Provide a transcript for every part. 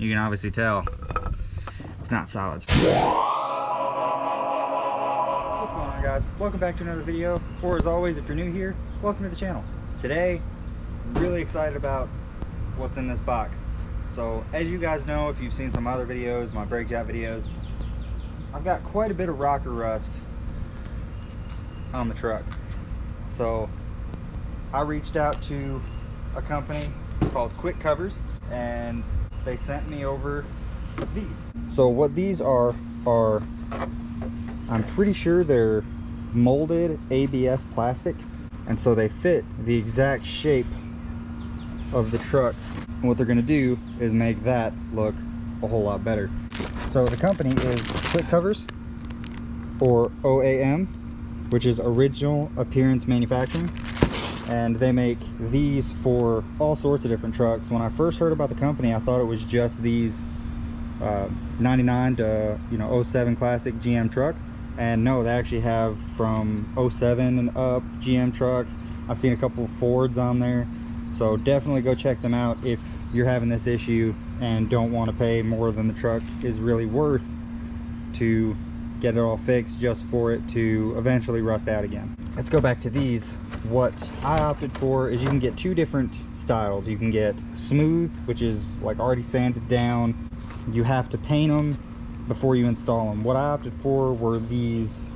you can obviously tell it's not solid. What's going on, guys? Welcome back to another video, or as always, if you're new here, welcome to the channel. Today, I'm really excited about what's in this box. So as you guys know, if you've seen some other videos, my brake job videos, I've got quite a bit of rocker rust on the truck. So I reached out to a company called Quick Covers, and they sent me over these. So what these are I'm pretty sure they're molded ABS plastic, and so they fit the exact shape of the truck. And what they're going to do is make that look a whole lot better. So the company is Quick Covers, or OAM, which is Original Appearance Manufacturing, and they make these for all sorts of different trucks. When I first heard about the company, I thought it was just these 99 to 07 classic GM trucks, and no, they actually have from 07 and up GM trucks. I've seen a couple of Fords on there. So definitely go check them out if you're having this issue and don't want to pay more than the truck is really worth to get it all fixed just for it to eventually rust out again. Let's go back to these. What I opted for is you can get two different styles. You can get smooth, which is like already sanded down. You have to paint them before you install them. What I opted for were these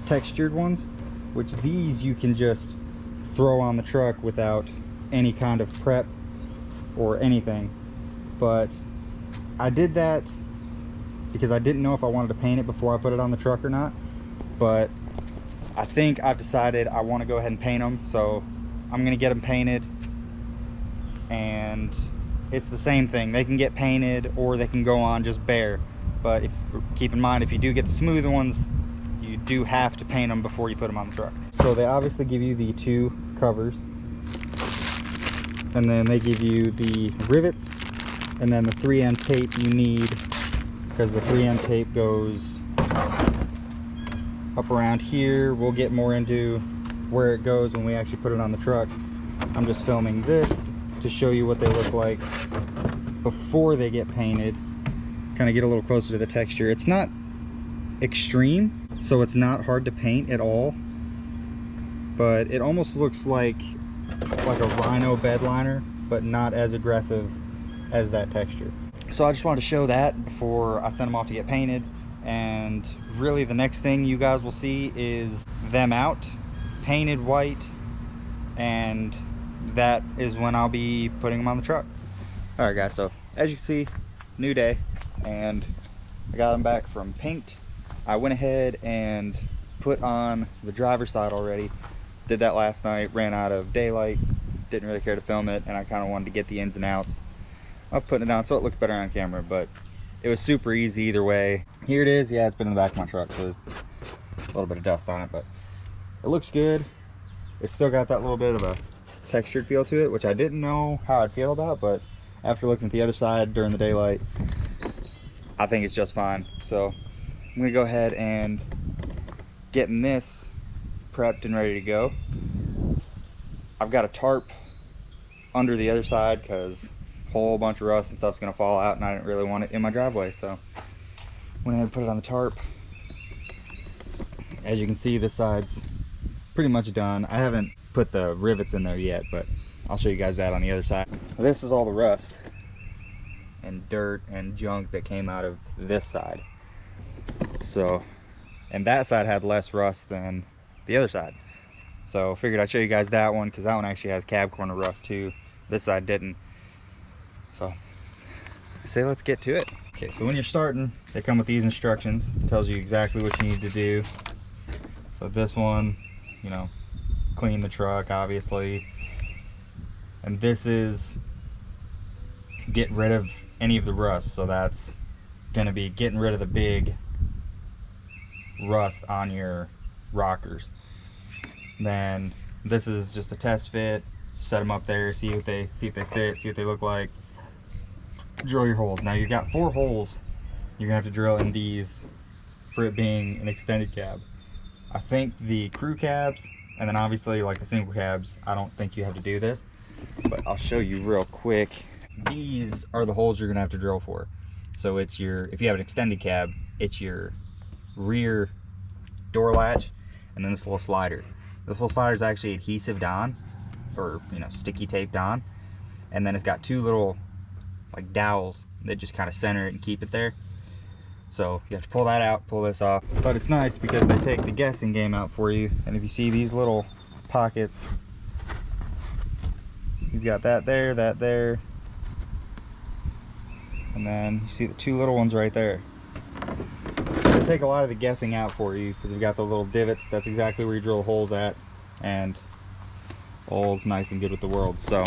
textured ones, which these you can just throw on the truck without any kind of prep or anything. But I did that because I didn't know if I wanted to paint it before I put it on the truck or not, but I think I've decided I want to go ahead and paint them. So I'm gonna get them painted, and it's the same thing. They can get painted or they can go on just bare, but keep in mind, if you do get the smooth ones, you do have to paint them before you put them on the truck. So they obviously give you the two covers, and then they give you the rivets, and then the 3M tape you need, because the 3M tape goes up around here. We'll get more into where it goes when we actually put it on the truck. I'm just filming this to show you what they look like before they get painted, kind of get a little closer to the texture. It's not extreme, so it's not hard to paint at all, but it almost looks like a Rhino bed liner, but not as aggressive as that texture. So I just wanted to show that before I send them off to get painted. And really the next thing you guys will see is them out, painted white, and that is when I'll be putting them on the truck. All right guys, so as you can see, new day, and I got them back from paint. I went ahead and put on the driver's side already. Did that last night, ran out of daylight, didn't really care to film it, and I kind of wanted to get the ins and outs of putting it down so it looked better on camera, but it was super easy either way. Here it is. Yeah, it's been in the back of my truck, so there's a little bit of dust on it, but it looks good. It's still got that little bit of a textured feel to it, which I didn't know how I'd feel about, but after looking at the other side during the daylight, I think it's just fine. So I'm gonna go ahead and getting this prepped and ready to go. I've got a tarp under the other side because a whole bunch of rust and stuff's gonna fall out, and I didn't really want it in my driveway, so went ahead and put it on the tarp. As you can see, this side's pretty much done. I haven't put the rivets in there yet, but I'll show you guys that on the other side. This is all the rust and dirt and junk that came out of this side. So, and that side had less rust than the other side, so figured I'd show you guys that one, because that one actually has cab corner rust too. This side didn't. So I say let's get to it. Okay, so when you're starting, they come with these instructions. It tells you exactly what you need to do. So this one, clean the truck obviously, and this is get rid of any of the rust. So that's gonna be getting rid of the big rust on your rockers. Then this is just a test fit. Set them up there, see if they fit, see what they look like. Drill your holes. Now you've got 4 holes you're gonna have to drill in these for it being an extended cab. I think the crew cabs, and then obviously like the single cabs, I don't think you have to do this, but I'll show you real quick. these are the holes you're gonna have to drill for. So it's your, if you have an extended cab, it's your rear door latch, and then this little slider. This little slider is actually adhesive on, or sticky taped on, and then it's got two little like dowels that just kind of center it and keep it there. So you have to pull that out, pull this off. But it's nice because they take the guessing game out for you. And if you see these little pockets, you've got that there, and then you see the two little ones right there. So they take a lot of the guessing out for you because you've got the little divots. That's exactly where you drill holes at, and all's nice and good with the world. So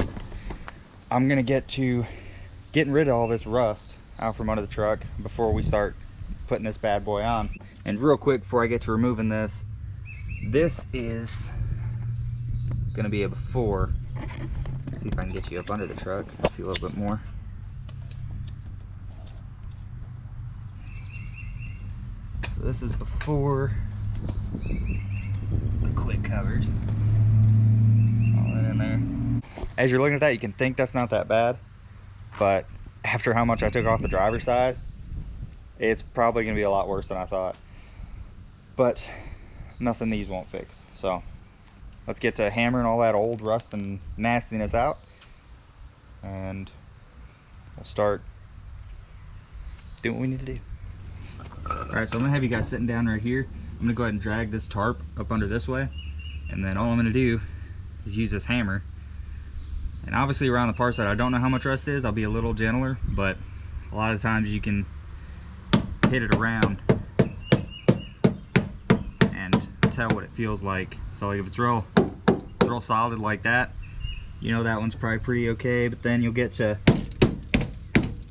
I'm gonna get to getting rid of all this rust out from under the truck before we start putting this bad boy on. And real quick before I get to removing this, this is gonna be a before. Let's see if I can get you up under the truck, see a little bit more. So this is before the quick covers, all that in there. As you're looking at that, you can think that's not that bad, but after how much I took off the driver's side, it's probably gonna be a lot worse than I thought. But nothing these won't fix. So let's get to hammering all that old rust and nastiness out, and we'll start doing what we need to do. All right, so I'm gonna have you guys sitting down right here. I'm gonna go ahead and drag this tarp up under this way, and then all I'm gonna do is use this hammer. And obviously around the part side, I don't know how much rust is. I'll be a little gentler, but a lot of times you can hit it around and tell what it feels like. So like if it's real solid like that, that one's probably pretty okay, but then you'll get to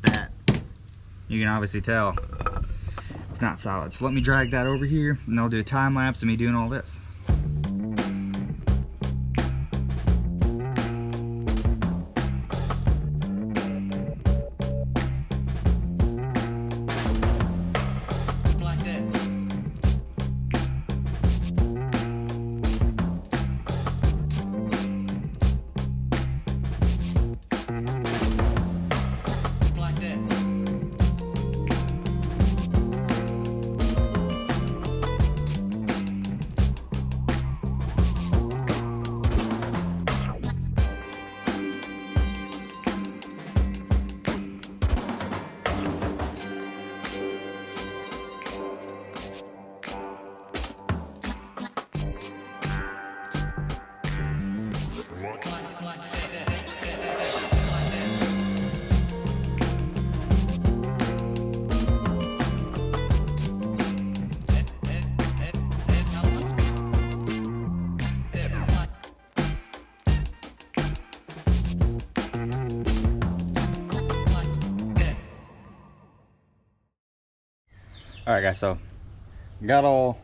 that. You can obviously tell it's not solid. So let me drag that over here, and I'll do a time lapse of me doing all this. All right, guys, so got all,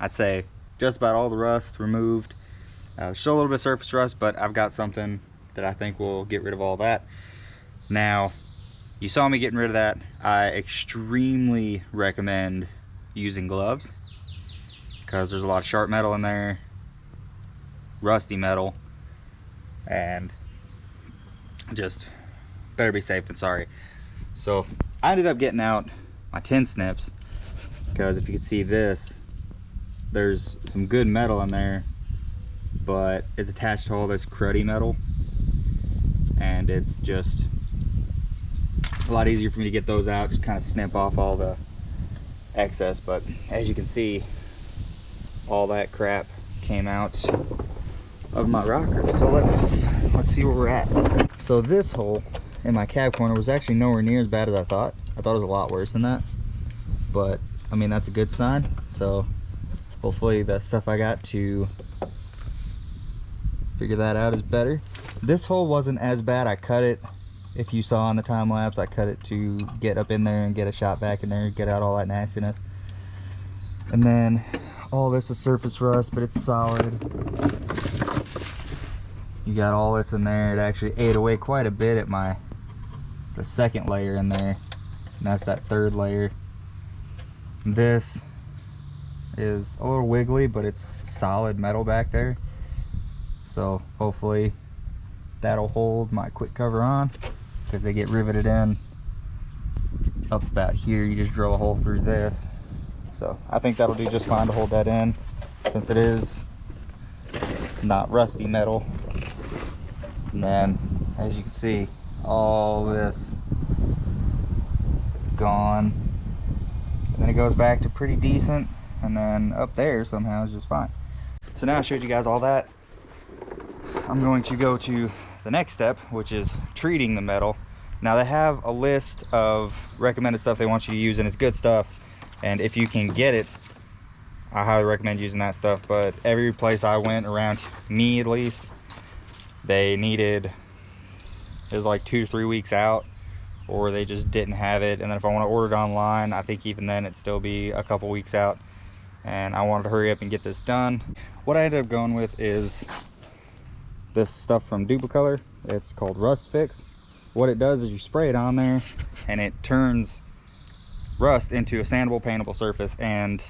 I'd say just about all the rust removed. Still a little bit of surface rust, but I've got something that I think will get rid of all that. Now, you saw me getting rid of that. I extremely recommend using gloves because there's a lot of sharp metal in there, rusty metal, and just better be safe than sorry. So I ended up getting out my tin snips because if you can see this, there's some good metal in there, but it's attached to all this cruddy metal, and it's just a lot easier for me to get those out, just kind of snip off all the excess. But as you can see, all that crap came out of my rocker. So let's see where we're at. So this hole in my cab corner was actually nowhere near as bad as I thought. I thought it was a lot worse than that, but I mean, that's a good sign. So hopefully the stuff I got to figure that out is better. This hole wasn't as bad. I cut it, if you saw on the time lapse, I cut it to get up in there and get a shot back in there, get out all that nastiness. And then all this is surface rust, but it's solid. You got all this in there. It actually ate away quite a bit at the second layer in there, and that's that third layer. This is a little wiggly, but it's solid metal back there, so hopefully that'll hold my quick cover on. because they get riveted in up about here. You just drill a hole through this. So I think that'll do just fine to hold that in, since it is not rusty metal. And then, as you can see, all this is gone. And then it goes back to pretty decent, and then up there somehow is just fine. So now I showed you guys all that. I'm going to go to the next step, which is treating the metal. Now they have a list of recommended stuff they want you to use, and it's good stuff. And if you can get it, I highly recommend using that stuff. But every place I went, around me at least, they needed, it was like 2 to 3 weeks out, or they just didn't have it. And then if I want to order it online, I think even then it'd still be a couple weeks out. And I wanted to hurry up and get this done. What I ended up going with is this stuff from Duplicolor. It's called Rust Fix. What it does is you spray it on there and it turns rust into a sandable, paintable surface, and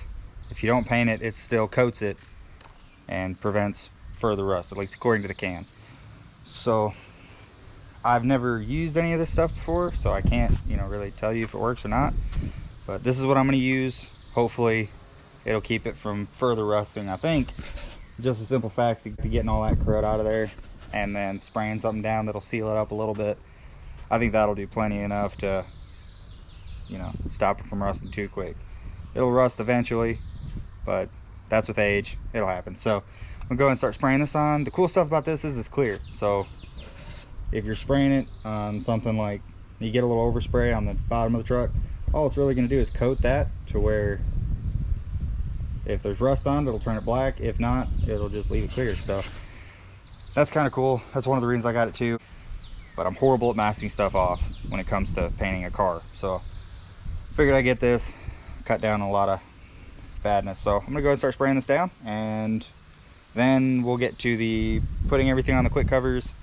if you don't paint it, it still coats it and prevents further rust, at least according to the can. So I've never used any of this stuff before, so I can't, you know, really tell you if it works or not, but this is what I'm going to use. Hopefully it'll keep it from further rusting. I think just a simple fact to getting all that crud out of there and then spraying something down that'll seal it up a little bit, I think that'll do plenty enough to, you know, stop it from rusting too quick. It'll rust eventually, but that's with age, it'll happen. So I'm gonna go ahead and start spraying this on. The cool stuff about this is it's clear, so if you're spraying it on something like, you get a little overspray on the bottom of the truck, all it's really gonna do is coat that to where if there's rust on it, it'll turn it black. If not, it'll just leave it clear. So that's kind of cool. That's one of the reasons I got it too. But I'm horrible at masking stuff off when it comes to painting a car. So figured I'd get this, cut down a lot of badness. So I'm gonna go ahead and start spraying this down, and then we'll get to the putting everything on the quick covers,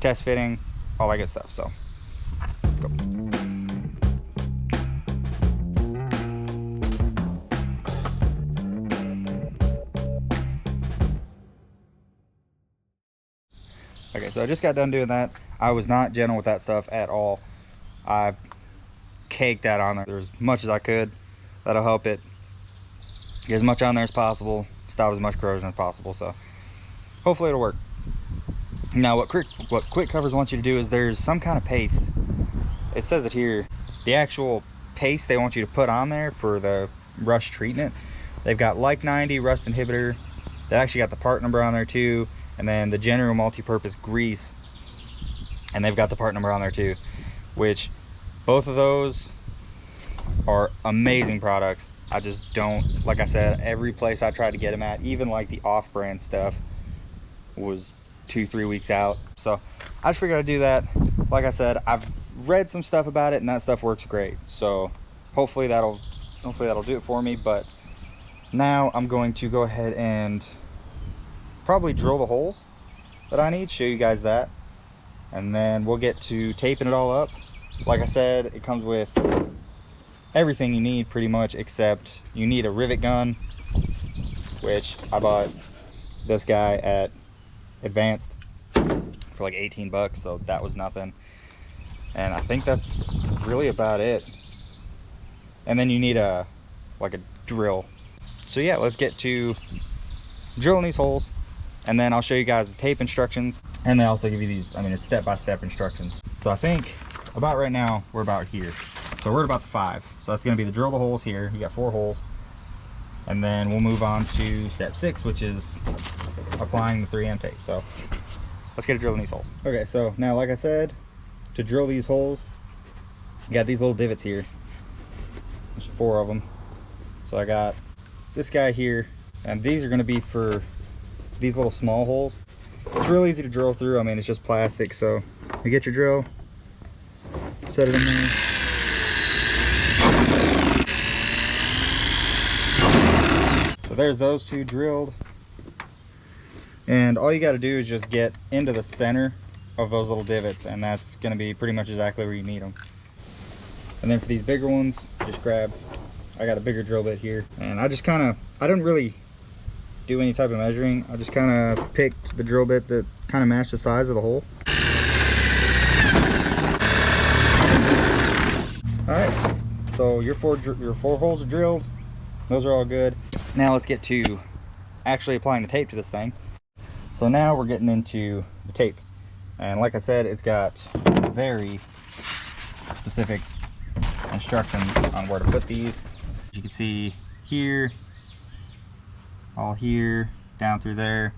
test fitting, all that good stuff. So let's go. Okay, so I just got done doing that. I was not gentle with that stuff at all. I caked that on there as much as I could. That'll help it get as much on there as possible, stop as much corrosion as possible. So hopefully it'll work. Now what quick covers want you to do is there's some kind of paste. It says it here. The actual paste they want you to put on there for the rust treatment. They've got like 90 rust inhibitor. They actually got the part number on there too. And then the general multi-purpose grease, and they've got the part number on there too, which both of those are amazing products. I just don't, like I said, every place I tried to get them at, even like the off-brand stuff, was 2-3 weeks out. So I just figured I'd do that. Like I said, I've read some stuff about it and that stuff works great. So hopefully that'll do it for me. But now I'm going to go ahead and probably drill the holes that I need, show you guys that, and then we'll get to taping it all up. Like I said, it comes with everything you need pretty much, except you need a rivet gun, which I bought this guy at Advanced for like 18 bucks, so that was nothing. And I think that's really about it. And then you need like a drill. So yeah, let's get to drilling these holes, and then I'll show you guys the tape instructions, and they also give you these, I mean, it's step-by-step instructions. So I think about right now we're about here, so we're at about the 5. So that's going to be to drill the holes here. You got 4 holes, and then we'll move on to step 6, which is applying the 3M tape. So let's get to drilling these holes. Okay, so now like I said, to drill these holes, you got these little divots here. There's 4 of them. So I got this guy here, and these are going to be for these little small holes. It's real easy to drill through. I mean, it's just plastic. So you get your drill, set it in there. So there's those 2 drilled, and all you got to do is just get into the center of those little divots, and that's going to be pretty much exactly where you need them. And then for these bigger ones, just grab, I got a bigger drill bit here, and I just kind of, I didn't really do any type of measuring. I just kind of picked the drill bit that kind of matched the size of the hole. So your four holes are drilled. Those are all good. Now let's get to actually applying the tape to this thing. So now we're getting into the tape. And like I said, it's got very specific instructions on where to put these. As you can see here, all here, down through there.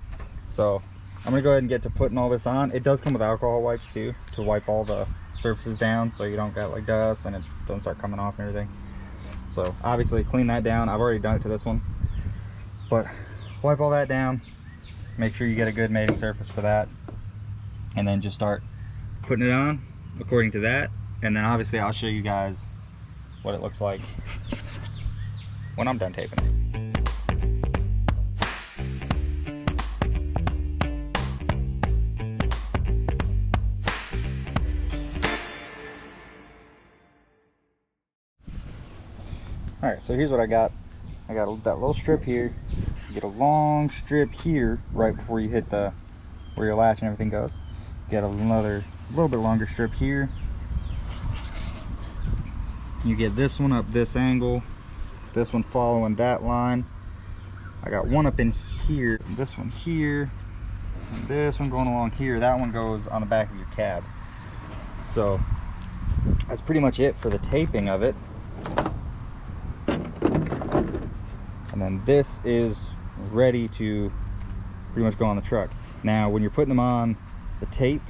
So I'm gonna go ahead and get to putting all this on. It does come with alcohol wipes too, to wipe all the surfaces down so you don't got like dust and it doesn't start coming off and everything. So obviously clean that down. I've already done it to this one, but wipe all that down. Make sure you get a good mating surface for that, and then just start putting it on according to that. And then obviously I'll show you guys what it looks like when I'm done taping it. All right, so here's what I got. I got that little strip here. You get a long strip here right before you hit the where your latch and everything goes. You get another little bit longer strip here. You get this one up this angle, this one following that line. I got one up in here, this one here, and this one going along here. That one goes on the back of your cab. So that's pretty much it for the taping of it. And then this is ready to pretty much go on the truck. Now when you're putting them on the tape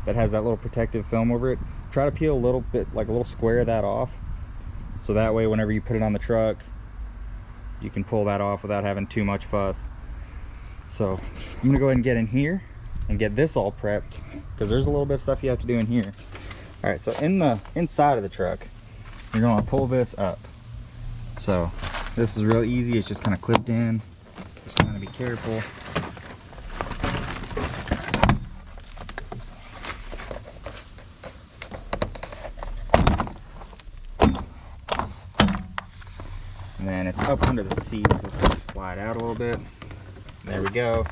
that has that little protective film over it, try to peel a little bit, like a little square of that off, so that way whenever you put it on the truck you can pull that off without having too much fuss. So I'm gonna go ahead and get in here and get this all prepped, because there's a little bit of stuff you have to do in here. All right, so in the inside of the truck you're gonna pull this up. So this is real easy. It's just kind of clipped in. Just kind of be careful. And then it's up under the seat, so it's going to slide out a little bit. There we go.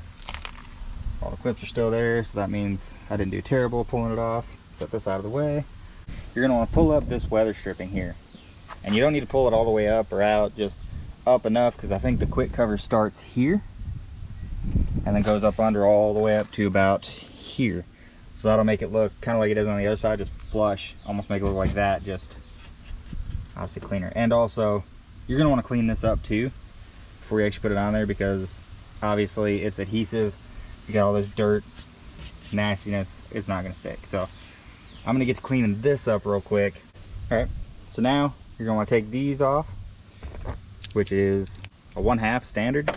All the clips are still there, so that means I didn't do terrible pulling it off. Set this out of the way. You're going to want to pull up this weather stripping here. And you don't need to pull it all the way up or out, just up enough, because I think the quick cover starts here and then goes up under all the way up to about here. So that'll make it look kind of like it is on the other side, just flush, almost make it look like that, just obviously cleaner. And also you're going to want to clean this up too before you actually put it on there, because obviously it's adhesive. You got all this dirt, nastiness, it's not going to stick. So I'm going to get to cleaning this up real quick. All right, so now you're going to want to take these off, which is a 1/2 standard.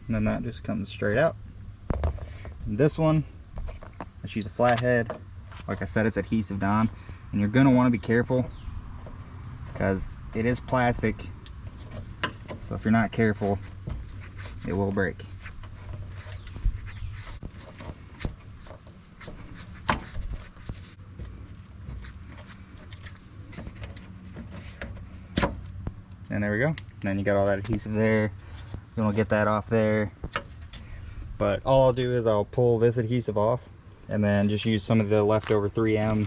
And then that just comes straight out. And this one, let's use a flathead. Like I said, it's adhesive on, and you're going to want to be careful because it is plastic. So if you're not careful, it will break. And there we go. And then you got all that adhesive there. You want to get that off there. But all I'll do is I'll pull this adhesive off and then just use some of the leftover 3M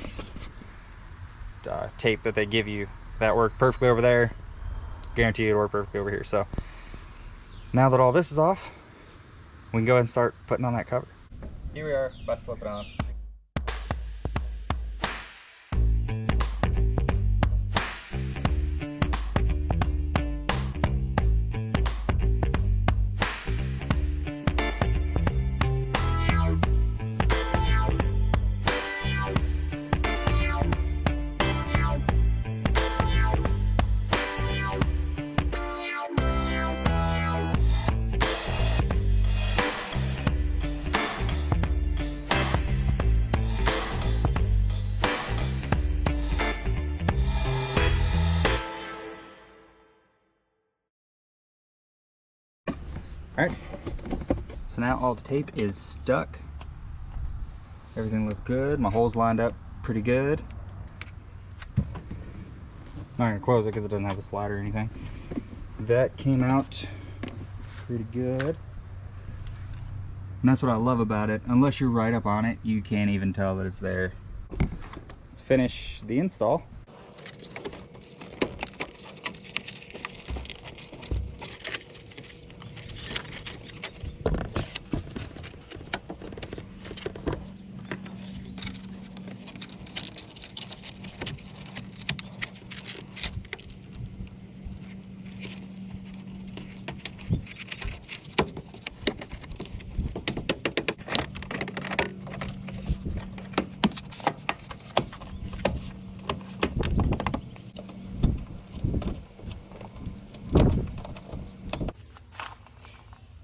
tape that they give you. That worked perfectly over there. Guarantee it'll work perfectly over here. So now that all this is off, we can go ahead and start putting on that cover. Here we are, about to slip it on. Alright, so now all the tape is stuck. Everything looked good. My holes lined up pretty good. I'm not going to close it because it doesn't have a slider or anything. That came out pretty good. And that's what I love about it. Unless you're right up on it, you can't even tell that it's there. Let's finish the install.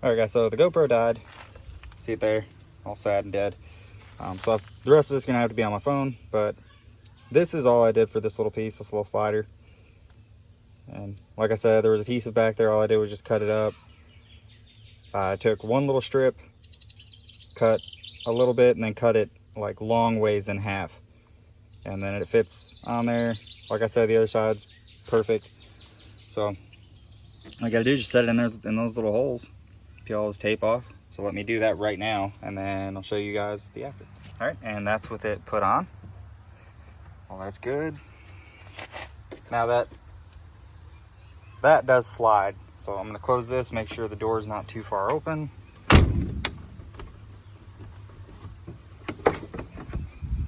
Alright guys, so the GoPro died. See it there, all sad and dead. So the rest of this is going to have to be on my phone, but this is all I did for this little piece, this little slider. And like I said, there was adhesive back there. All I did was just cut it up. I took one little strip, cut a little bit, and then cut it like long ways in half. And then it fits on there. Like I said, the other side's perfect. So all I gotta do is just set it in there in those little holes. Peel all this tape off. So let me do that right now, and then I'll show you guys the after. All right, and that's with it put on. Well, that's good. Now that does slide. So I'm gonna close this, make sure the door is not too far open.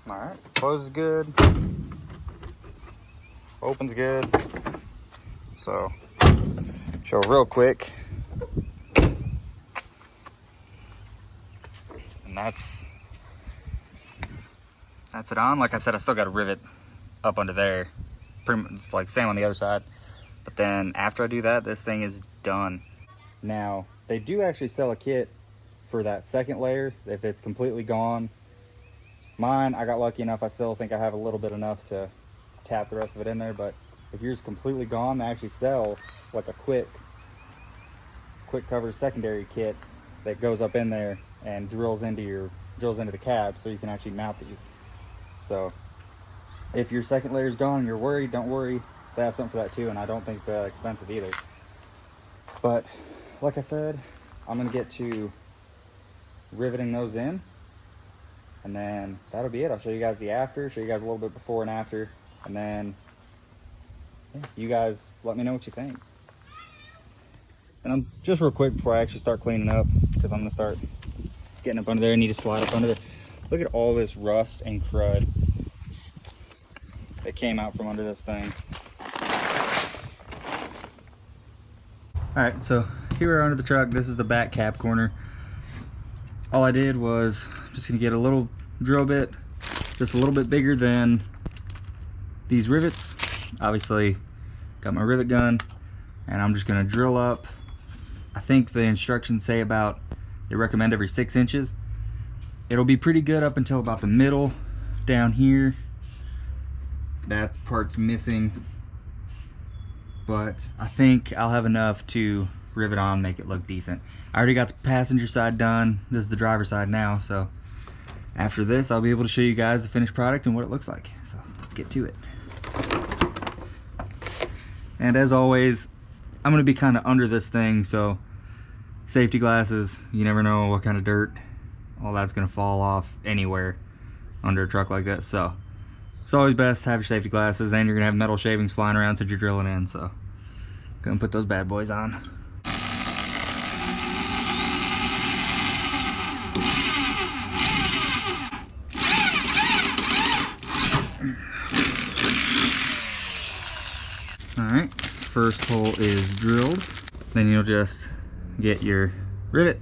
All right, closes good. Opens good. So, show real quick. And that's it on. Like I said, I still got a rivet up under there. Pretty much it's like same on the other side. But then after I do that, this thing is done. Now, they do actually sell a kit for that second layer if it's completely gone. Mine, I got lucky enough, I still think I have a little bit enough to tap the rest of it in there, but if yours is completely gone, they actually sell like a quick cover secondary kit that goes up in there and drills into the cab so you can actually mount these. So if your second layer is gone and you're worried, don't worry. They have something for that too, and I don't think they're that expensive either. But like I said, I'm gonna get to riveting those in, and then that'll be it. I'll show you guys the after, show you guys a little bit before and after, and then yeah, you guys let me know what you think. And I'm just real quick before I actually start cleaning up, because I'm gonna start getting up under there. I need to slide up under there. Look at all this rust and crud that came out from under this thing. All right, so here we're under the truck. This is the back cab corner. All I did was just gonna get a little drill bit, just a little bit bigger than these rivets. Obviously, got my rivet gun, and I'm just gonna drill up. I think the instructions say about, they recommend every 6 inches. It'll be pretty good up until about the middle down here. That part's missing, but I think I'll have enough to rivet on, make it look decent. I already got the passenger side done. This is the driver's side now, so after this I'll be able to show you guys the finished product and what it looks like. So let's get to it. And as always, I'm gonna be kind of under this thing, so safety glasses, you never know what kind of dirt, all that's gonna fall off anywhere under a truck like this. So it's always best to have your safety glasses, and you're gonna have metal shavings flying around since you're drilling in. So gonna put those bad boys on. Alright, first hole is drilled. Then you'll just get your rivet.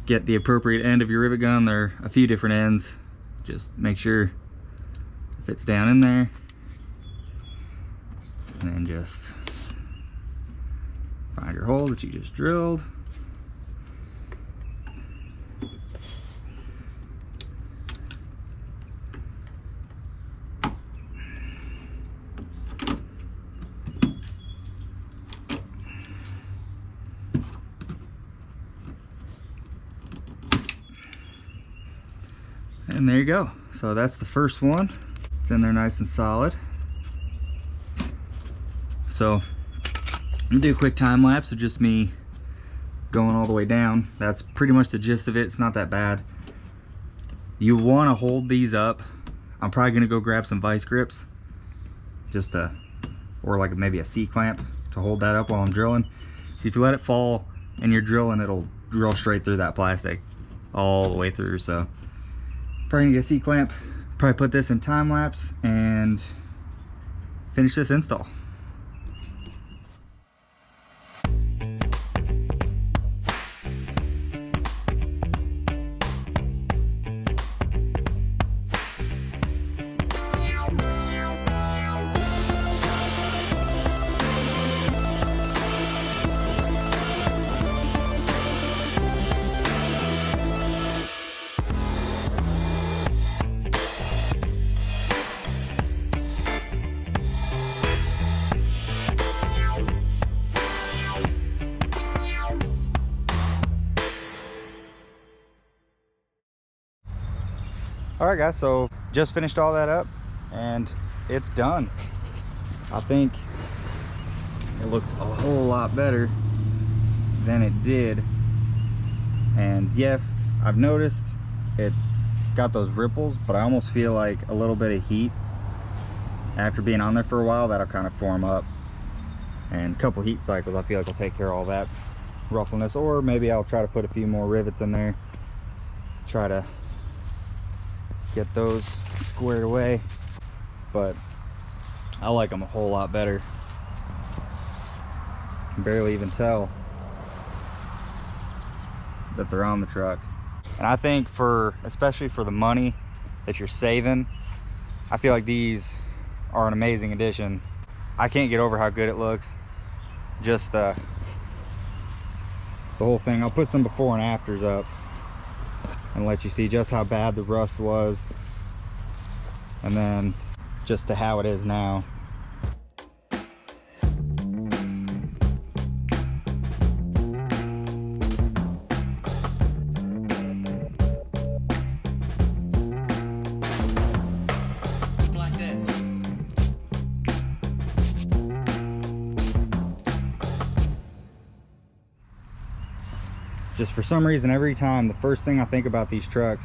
Get the appropriate end of your rivet gun. There are a few different ends. Just make sure it fits down in there. And then just find your hole that you just drilled. And there you go. So that's the first one. It's in there nice and solid. So I'm gonna do a quick time lapse of just me going all the way down. That's pretty much the gist of it. It's not that bad. You want to hold these up. I'm probably gonna go grab some vice grips, or like maybe a C-clamp to hold that up while I'm drilling. If you let it fall and you're drilling, it'll drill straight through that plastic all the way through. So probably gonna get a C-clamp, probably put this in time lapse and finish this install. All right guys, so just finished all that up and it's done. I think it looks a whole lot better than it did. And yes, I've noticed it's got those ripples, but I almost feel like a little bit of heat after being on there for a while, that'll kind of form up. And a couple heat cycles, I feel like will take care of all that ruffleness. Or maybe I'll try to put a few more rivets in there, try to get those squared away. But I like them a whole lot better. Can barely even tell that they're on the truck. And I think especially for the money that you're saving, I feel like these are an amazing addition. I can't get over how good it looks. Just the whole thing. I'll put some before and afters up and let you see just how bad the rust was, and then just to how it is now. Just for some reason, every time, the first thing I think about these trucks,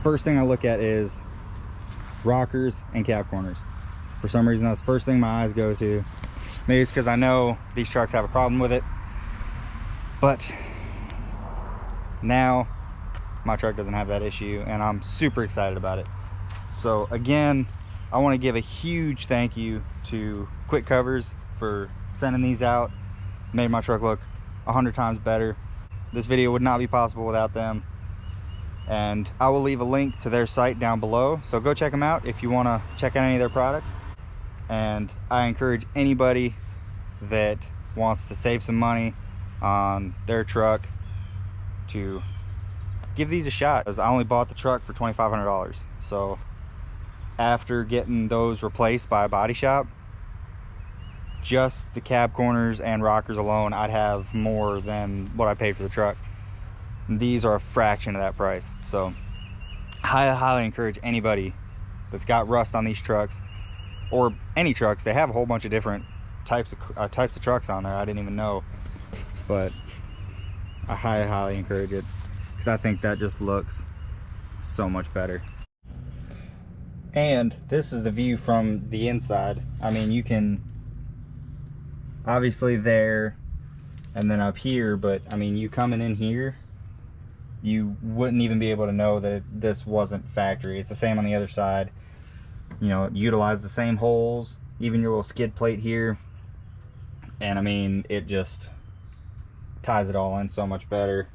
first thing I look at is rockers and cab corners. For some reason, that's the first thing my eyes go to. Maybe it's because I know these trucks have a problem with it, but now my truck doesn't have that issue and I'm super excited about it. So again, I want to give a huge thank you to Quick Covers for sending these out. Made my truck look 100 times better. This video would not be possible without them, and I will leave a link to their site down below, so go check them out if you want to check out any of their products. And I encourage anybody that wants to save some money on their truck to give these a shot, because I only bought the truck for $2,500. So after getting those replaced by a body shop, just the cab corners and rockers alone, I'd have more than what I paid for the truck. These are a fraction of that price. So I highly encourage anybody that's got rust on these trucks, or any trucks. They have a whole bunch of different types of trucks on there I didn't even know, but I highly encourage it, because I think that just looks so much better. And this is the view from the inside. I mean, you can obviously there and then up here, but I mean, you coming in here, you wouldn't even be able to know that this wasn't factory. It's the same on the other side. You know, utilize the same holes, even your little skid plate here, and I mean, it just ties it all in so much better.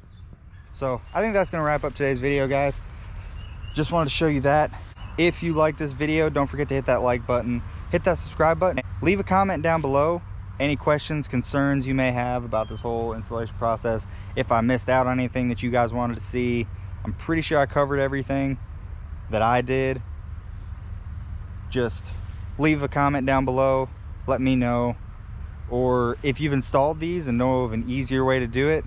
So I think that's gonna wrap up today's video, guys. Just wanted to show you that. If you like this video, don't forget to hit that like button, hit that subscribe button, leave a comment down below. Any questions, concerns you may have about this whole installation process. If I missed out on anything that you guys wanted to see, I'm pretty sure I covered everything that I did. Just leave a comment down below, let me know. Or if you've installed these and know of an easier way to do it,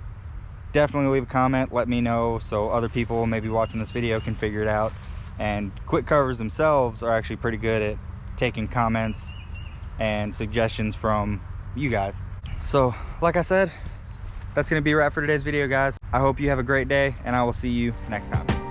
definitely leave a comment, let me know, so other people maybe watching this video can figure it out. And Quick Covers themselves are actually pretty good at taking comments and suggestions from you guys. So like I said, that's gonna be a wrap for today's video, guys. I hope you have a great day, and I will see you next time.